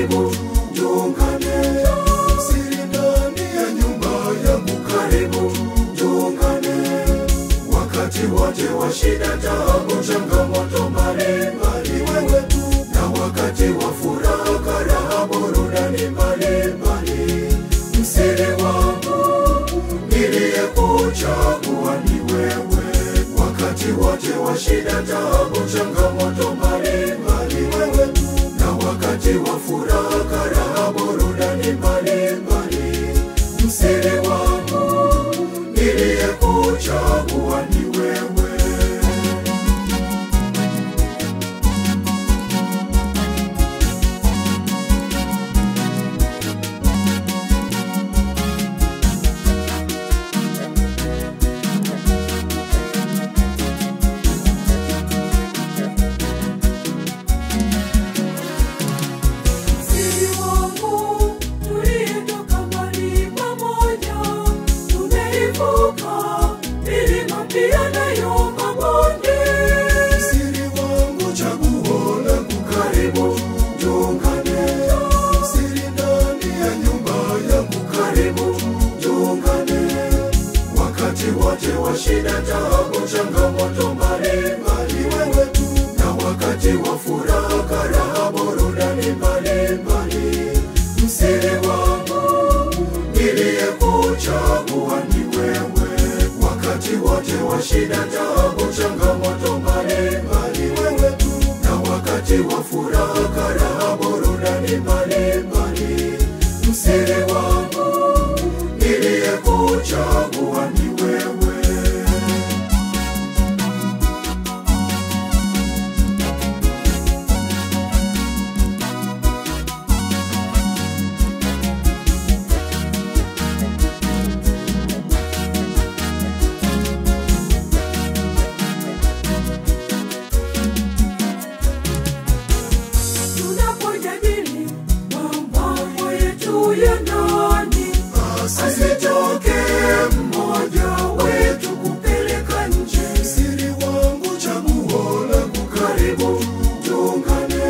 karibu tuungane. Siri ndani ya nyumba yangu, karibu tuungane. Wakati wote wa shida, taabu, changamoto mbalimbali, wewe tu. Na wakati wa furaha, karaha, burudani mbalimbali. Msiri wangu niliyekuchagua ni wewe. Wakati wote wa shida, taabu, changamoto mbalimbali, wewe tu. Na wakati wa furaha, karaha, burudani mbalimbali. Msiri wangu niliyekuchagua ni wewe. Shida, taabu, changamoto mbalimbali, wewe tu. Na wakati wa furaha, karaha, burudani mbalimbali. Msiri wangu niliyekuchagua ni wewe. Wakati wote wa shida, taabu, changamoto mbalimbali, wewe tu. Na wakati wa furaha, karaha, burudani mbalimbali. Msiri wangu niliyekuchagua ni wewe. Asitoke mmoja wetu kupeleka nje. Msiri wangu, chaguo langu, karibu tuungane.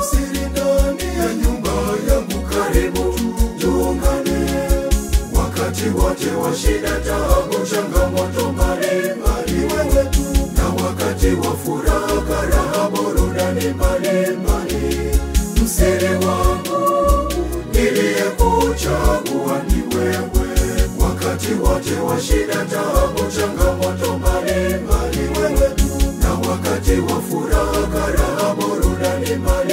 Msiri ndani ya nyumba yangu, karibu tuungane. Wakati wote wa shida, taabu, changamoto mbalimbali, wewe tu. Na wakati wa furaha, karaha, burudani mbalimbali. Msiri wangu niliyekuchagua ni wewe. Wakati wote wa shida, taabu, changamoto mbalimbali, wewe tu. Na wakati wa furaha, karaha, burudani mbalimbali.